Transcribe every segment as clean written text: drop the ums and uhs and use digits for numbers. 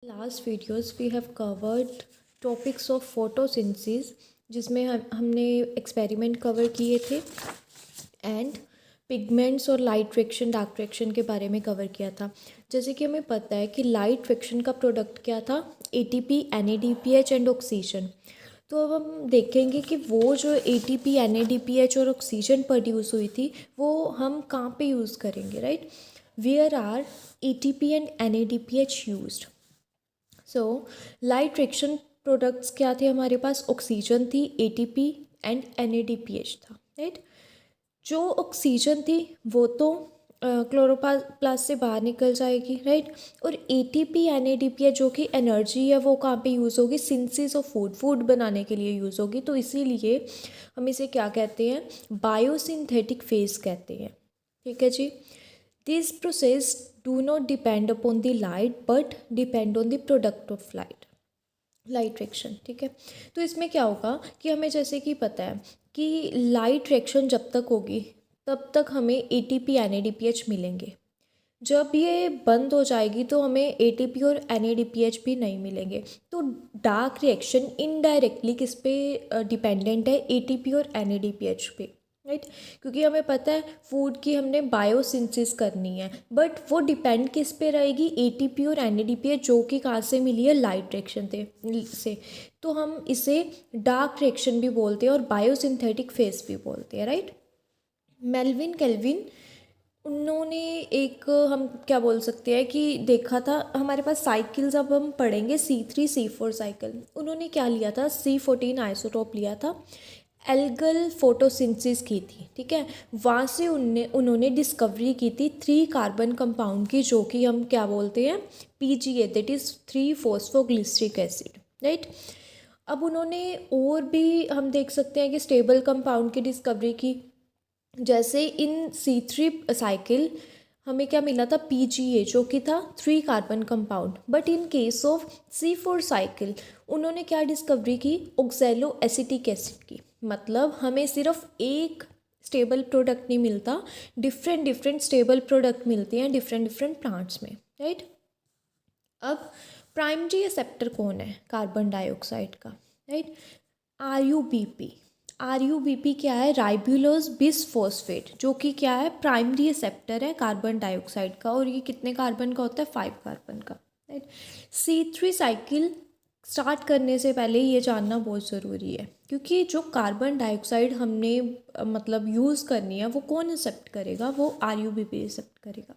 Last videos we have covered topics of photosynthesis जिसमें हमने experiment cover किए थे एंड पिगमेंट्स और लाइट फ्रिक्शन डार्क फ्रिक्शन के बारे में कवर किया था। जैसे कि हमें पता है कि लाइट फ्रिक्शन का प्रोडक्ट क्या था, एटीपी, एनएडीपीएच एंड ऑक्सीजन। तो अब हम देखेंगे कि वो जो एटीपी, एनएडीपीएच और ऑक्सीजन प्रोड्यूस हुई थी वो हम कहाँ पे यूज़ करेंगे, right? Where are ATP and NADPH used? So light reaction products क्या थे हमारे पास? ऑक्सीजन थी, एटीपी एंड एनएडीपीएच था, राइट? जो ऑक्सीजन थी वो तो क्लोरोप्लास्ट से बाहर निकल जाएगी, राइट? और एटीपी, एनएडीपीएच जो कि एनर्जी है वो कहाँ पे यूज़ होगी? सिंथेसिस ऑफ फूड बनाने के लिए यूज़ होगी। तो इसीलिए हम इसे क्या कहते हैं? बायोसिंथेटिक फेज कहते हैं। ठीक है जी। This process do not depend upon the light but depend on the product of light reaction. ठीक है। तो इसमें क्या होगा कि हमें जैसे कि पता है कि लाइट रिएक्शन जब तक होगी तब तक हमें एटीपी, एनएडीपीएच मिलेंगे। जब ये बंद हो जाएगी तो हमें एटीपी और एनएडीपीएच भी नहीं मिलेंगे। तो डार्क रिएक्शन इनडायरेक्टली किस पे डिपेंडेंट है? एटीपी और एनएडीपीएच पे, राइट? क्योंकि हमें पता है फूड की हमने बायोसिंथेसिस करनी है, बट वो डिपेंड किस पे रहेगी? एटीपी और एनएडीपीएच जो कि कहाँ से मिली है? लाइट रिएक्शन से। तो हम इसे डार्क रिएक्शन भी बोलते हैं और बायोसिंथेटिक फेज भी बोलते हैं, राइट? मेल्विन केल्विन उन्होंने एक हम क्या बोल सकते हैं कि देखा था हमारे पास साइकिल्स, अब हम पढ़ेंगे C3C4 साइकिल। उन्होंने क्या लिया था? C14 आइसोटोप लिया था, एल्गल फोटोसिंथेसिस की थी। ठीक है। वहाँ से उन्होंने डिस्कवरी की थी 3 कार्बन कंपाउंड की, जो कि हम क्या बोलते हैं? PGA, that is 3 phosphoglyceric acid, right? अब उन्होंने और भी हम देख सकते हैं कि स्टेबल कंपाउंड की डिस्कवरी की। जैसे इन C3 साइकिल हमें क्या मिला था? PGA, जो कि था 3 carbon compound. But in case of C4 cycle उन्होंने क्या डिस्कवरी की? ऑक्सैलो एसिटिक एसिड की। मतलब हमें सिर्फ एक स्टेबल प्रोडक्ट नहीं मिलता, डिफरेंट स्टेबल प्रोडक्ट मिलते हैं डिफरेंट प्लांट्स में, राइट? अब प्राइमरी एक्सेप्टर कौन है कार्बन डाइऑक्साइड का, right? R U B P क्या है? राइबुलोज बिसफॉस्फेट, जो कि क्या है? प्राइमरी एक्सेप्टर है कार्बन डाइऑक्साइड का। और ये कितने कार्बन का होता है? 5 कार्बन का, राइट? C3 साइकिल स्टार्ट करने से पहले ये जानना बहुत ज़रूरी है, क्योंकि जो कार्बन डाइऑक्साइड हमने मतलब यूज़ करनी है वो कौन एक्सेप्ट करेगा? वो RUBP एक्सेप्ट करेगा।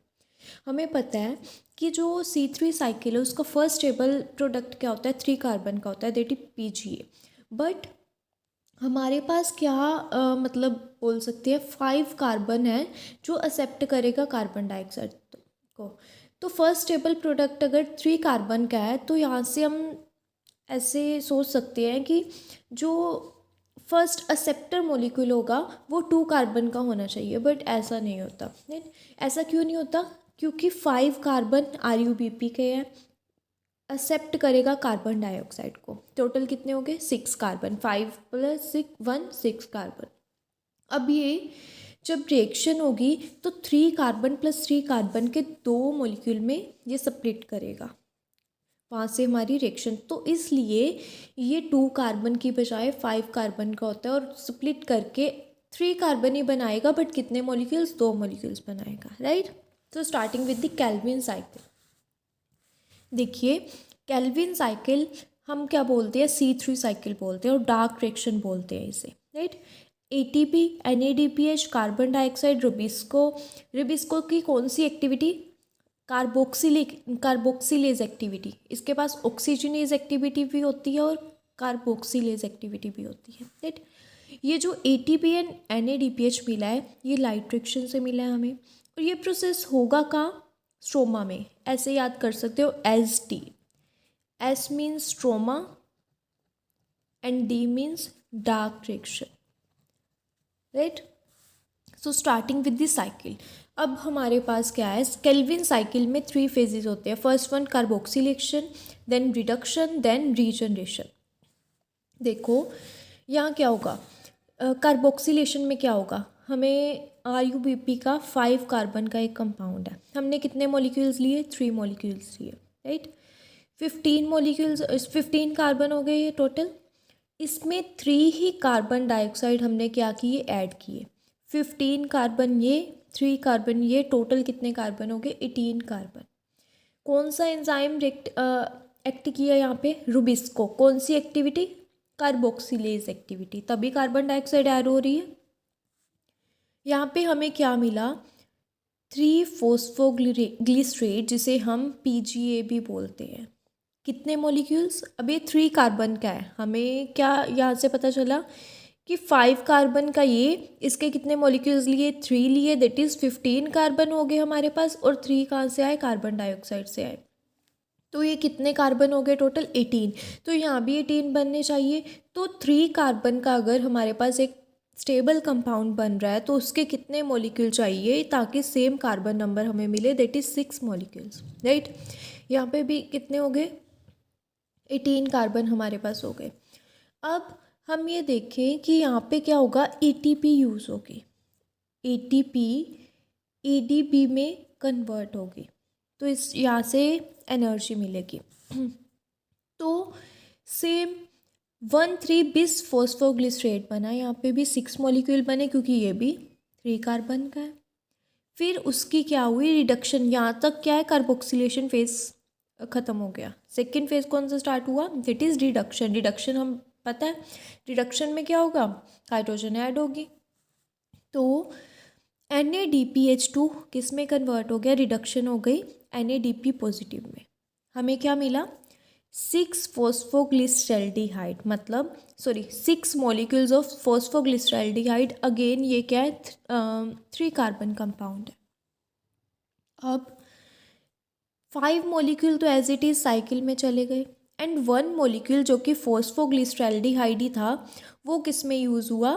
हमें पता है कि जो C3 साइकिल है उसका फर्स्ट स्टेबल प्रोडक्ट क्या होता है? 3 कार्बन का होता है, दैट इज PGA। बट हमारे पास क्या मतलब बोल सकते हैं 5 कार्बन है जो एक्सेप्ट करेगा कार्बन डाइऑक्साइड को। तो फर्स्ट स्टेबल प्रोडक्ट अगर 3 कार्बन का है तो यहाँ से हम ऐसे सोच सकते हैं कि जो फर्स्ट एक्सेप्टर मॉलिक्यूल होगा वो 2 कार्बन का होना चाहिए, बट ऐसा नहीं होता, राइट? ऐसा क्यों नहीं होता? क्योंकि 5 कार्बन RUBP के हैं, एक्सेप्ट करेगा कार्बन डाइऑक्साइड को। टोटल कितने हो गए? 6 कार्बन, 5 + 6 कार्बन। अब ये जब रिएक्शन होगी तो 3 कार्बन + 3 कार्बन के 2 मॉलिक्यूल में ये स्प्लिट करेगा, वहाँ से हमारी रिएक्शन। तो इसलिए ये 2 कार्बन की बजाय 5 कार्बन का होता है और स्प्लिट करके 3 कार्बन ही बनाएगा, बट कितने मॉलिक्यूल्स? 2 मॉलिक्यूल्स बनाएगा, राइट? तो starting with the Calvin cycle. देखिए केल्विन साइकिल हम क्या बोलते हैं? C3 साइकिल बोलते हैं और डार्क रिएक्शन बोलते हैं इसे, right? ATP, NADPH, carbon dioxide, Rubisco की कौन सी एक्टिविटी? Carboxylase activity. इसके पास ऑक्सीजनेज एक्टिविटी भी होती है और कार्बोक्सिलेज एक्टिविटी भी होती है, राइट? ये जो एटीपी एंड एनएडीपीएच मिला है ये लाइट रिएक्शन से मिला है हमें। और ये प्रोसेस होगा कहाँ? स्ट्रोमा में। ऐसे याद कर सकते हो, ST। S means stroma and D means dark reaction, right? So starting with the cycle. अब हमारे पास क्या है? केल्विन साइकिल में 3 फेजेस होते हैं। First one carboxylation, then reduction, then regeneration. देखो यहाँ क्या होगा? कार्बोक्सिलेशन में क्या होगा? हमें RUBP का 5 कार्बन का एक कंपाउंड है, हमने कितने मॉलिक्यूल्स लिए? 3 मॉलिक्यूल्स लिए, राइट? 15 15 कार्बन हो गए ये टोटल। इसमें 3 ही कार्बन डाइऑक्साइड हमने क्या किए, ऐड किए। 15 कार्बन ये, 3 कार्बन ये, टोटल कितने कार्बन हो गए, 18 कार्बन। कौन सा एंजाइम एक्ट किया यहाँ पे, रुबिस्को। कौन सी एक्टिविटी, कार्बोक्सिलेज एक्टिविटी, तभी कार्बन डाइऑक्साइड ऐड हो रही है। यहाँ पे हमें क्या मिला, 3 फोस्फोग्लिसरेट, जिसे हम PGA भी बोलते हैं। कितने मॉलिक्यूल्स, अब ये 3 कार्बन का है, हमें क्या यहाँ से पता चला कि 5 कार्बन का ये, इसके कितने मॉलिक्यूल्स लिए, 3 लिए, दैट इज़ 15 कार्बन हो गए हमारे पास। और 3 कहाँ से आए, कार्बन डाइऑक्साइड से आए। तो ये कितने कार्बन हो गए टोटल, 18। तो यहाँ भी 18 बनने चाहिए। तो 3 कार्बन का अगर हमारे पास एक स्टेबल कंपाउंड बन रहा है तो उसके कितने मॉलिक्यूल चाहिए ताकि सेम कार्बन नंबर हमें मिले, दैट इज़ 6 मॉलिक्यूल्स, राइट। यहाँ पे भी कितने हो गए, 18 कार्बन हमारे पास हो गए। अब हम ये देखें कि यहाँ पे क्या होगा, ATP यूज़ होगी। ATP ADP में कन्वर्ट होगी, तो इस यहाँ से एनर्जी मिलेगी। तो सेम 1,3 बिस फॉस्फोग्लिसरेट बना, यहाँ पे भी 6 मॉलिक्यूल बने क्योंकि ये भी 3 कार्बन का है। फिर उसकी क्या हुई, रिडक्शन। यहाँ तक क्या है, कार्बोक्सिलेशन फेज ख़त्म हो गया। सेकेंड फेज कौन सा स्टार्ट हुआ, दैट इज़ रिडक्शन। रिडक्शन हम पता है, रिडक्शन में क्या होगा, हाइड्रोजन ऐड होगी। तो NADPH2 किस में कन्वर्ट हो गया, रिडक्शन हो गई NADP पॉजिटिव में। हमें क्या मिला, 6 फॉस्फोग्लिसरैल्डिहाइड, मतलब 6 मॉलिक्यूल्स ऑफ फॉस्फोग्लिसरैल्डिहाइड। अगेन ये क्या है, 3 कार्बन कंपाउंड है। अब 5 मॉलिक्यूल तो एज इट इज़ साइकिल में चले गए, एंड 1 मॉलिक्यूल जो कि फॉस्फोग्लिसरैल्डिहाइड ही था, वो किस में यूज़ हुआ,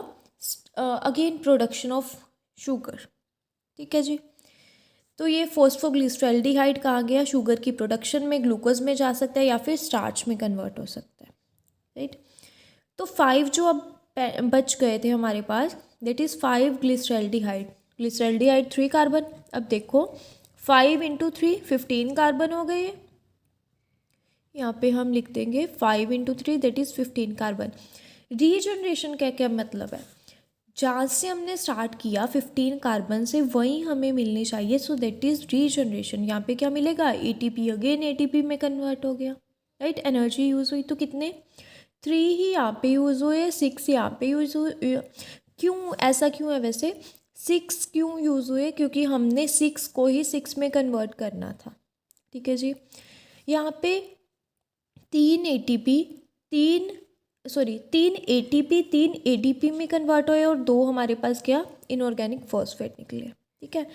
अगेन प्रोडक्शन ऑफ शुगर। ठीक है जी। तो ये फॉस्फोग्लिसरैल्डिहाइड कहाँ गया, शुगर की प्रोडक्शन में, ग्लूकोज में जा सकता है या फिर स्टार्च में कन्वर्ट हो सकता है, राइट। तो 5 जो अब बच गए थे हमारे पास, दैट इज़ 5 ग्लिसरैल्डिहाइड। ग्लिसरैल्डिहाइड 3 कार्बन। अब देखो 5 × 3 15 कार्बन हो गए। यहाँ पे हम लिख देंगे 5 × 3 दैट इज़ 15 कार्बन। रीजनरेशन का क्या मतलब है, जहाँ से हमने स्टार्ट किया 15 कार्बन से, वहीं हमें मिलनी चाहिए, सो दैट इज़ रीजनरेशन। यहाँ पे क्या मिलेगा, ATP, अगेन ATP में कन्वर्ट हो गया, राइट। एनर्जी यूज़ हुई, तो कितने, 3 ही यहाँ पे यूज़ हुए, 6 यहाँ पे यूज़ हुए। क्यों ऐसा क्यों है वैसे, 6 क्यों यूज़ हुए, क्योंकि हमने 6 को ही 6 में कन्वर्ट करना था। ठीक है जी। यहाँ पे 3 ATP 3 ADP में कन्वर्ट हुए और 2 हमारे पास क्या, इनऑर्गेनिक फॉस्फेट निकले। ठीक है।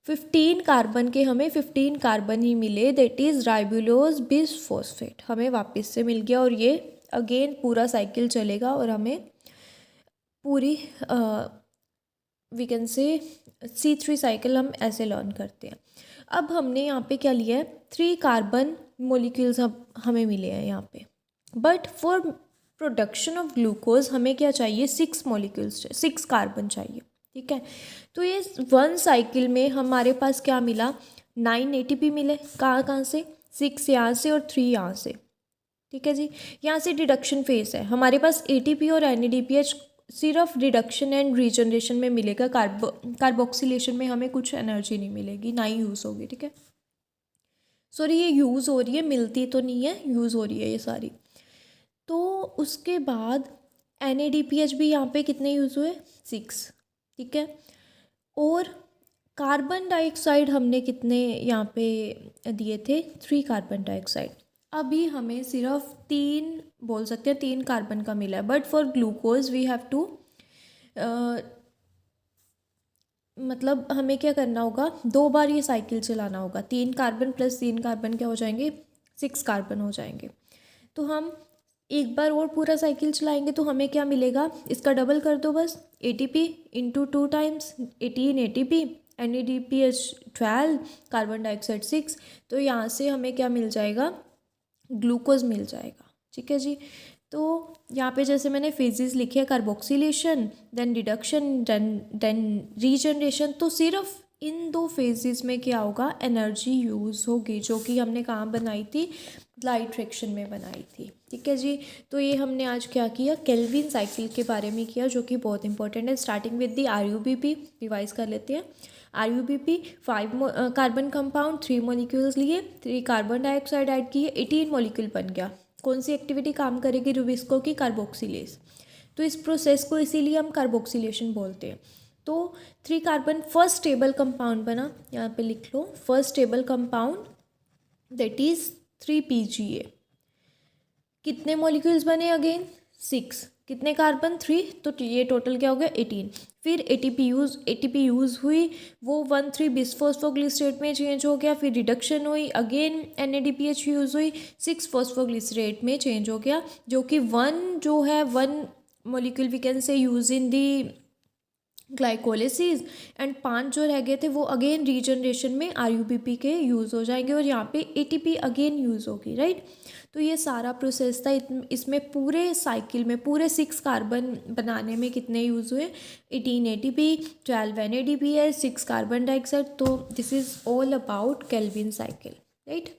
15 कार्बन के हमें 15 कार्बन ही मिले, that is ribulose bis phosphate हमें वापस से मिल गया। और ये अगेन पूरा साइकिल चलेगा और हमें पूरी वी कैन से C3 साइकिल हम ऐसे लर्न करते हैं। अब हमने यहाँ पे क्या लिया है, 3 कार्बन मॉलिक्यूल्स हमें मिले हैं यहाँ पे, but for production of glucose हमें क्या चाहिए, 6 मॉलिक्यूल्स, 6 कार्बन चाहिए। ठीक है। तो ये 1 साइकिल में हमारे पास क्या मिला, 9 ATP मिले। कहाँ से, 6 यहाँ से और 3 यहाँ से। ठीक है जी। यहाँ से डिडक्शन फेस है हमारे पास, ATP और NADPH सिर्फ रिडक्शन एंड रीजनरेशन में मिलेगा, कार्बोक्सिलेशन में हमें कुछ एनर्जी नहीं मिलेगी, ना ही यूज़ होगी। ठीक है। सॉरी, ये यूज़ हो रही है, मिलती तो नहीं है, यूज़ हो रही है ये सारी। तो उसके बाद NADPH भी यहाँ पे कितने यूज़ हुए, 6। ठीक है। और कार्बन डाइऑक्साइड हमने कितने यहाँ पे दिए थे, 3 कार्बन डाइऑक्साइड। अभी हमें सिर्फ 3 बोल सकते हैं, 3 कार्बन का मिला है, but for glucose we have to, मतलब हमें क्या करना होगा, 2 बार ये साइकिल चलाना होगा। 3 कार्बन प्लस 3 कार्बन क्या हो जाएंगे, 6 कार्बन हो जाएंगे। तो हम एक बार और पूरा साइकिल चलाएंगे तो हमें क्या मिलेगा, इसका डबल कर दो बस, ATP × 2 times 18 ATP, NADPH 12, carbon dioxide 6। तो यहाँ से हमें क्या मिल जाएगा, ग्लूकोज मिल जाएगा। ठीक है जी। तो यहाँ पे जैसे मैंने फेजेस लिखे, carboxylation, then reduction, then regeneration. तो सिर्फ इन दो फेजेस में क्या होगा, एनर्जी यूज़ होगी, जो कि हमने कहाँ बनाई थी, लाइट फ्रैक्शन में बनाई थी। ठीक है जी। तो ये हमने आज क्या किया, केल्विन साइकिल के बारे में किया, जो कि बहुत इंपॉर्टेंट है। Starting with the RUBP, revise कर लेते हैं। RUBP 5 कार्बन कंपाउंड, 3 मॉलिक्यूल्स लिए, 3 कार्बन डाइऑक्साइड ऐड किए, 18 मॉलिक्यूल बन गया। कौन सी एक्टिविटी काम करेगी रुबिस्को की, कार्बोक्सिलेज। तो इस प्रोसेस को इसीलिए हम कार्बोक्सिलेशन बोलते हैं। तो 3 कार्बन फर्स्ट स्टेबल कंपाउंड बना, यहाँ पे लिख लो, first stable compound that is 3 PGA। कितने मॉलिक्यूल्स बने अगेन, 6। कितने कार्बन, 3, तो ये टोटल क्या हो गया, 18। फिर ATP यूज़ हुई, वो 1,3 बिसफॉस्फोग्लिसरेट में चेंज हो गया, फिर रिडक्शन हुई, अगेन NADPH यूज़ हुई, 6 फॉस्फोग्लिसरेट में चेंज हो गया, जो कि 1 जो है 1 molecule we can say use in the glycolysis, and 5 जो रह गए थे वो अगेन रीजनरेशन में RUBP के यूज़ हो जाएंगे, और यहाँ पे ATP अगेन यूज़ होगी, राइट। तो ये सारा प्रोसेस था। इसमें पूरे साइकिल में पूरे 6 कार्बन बनाने में कितने यूज़ हुए, 18 ATP, 12 NADPH, 6 कार्बन डाइऑक्साइड। तो this is all about Calvin cycle, right.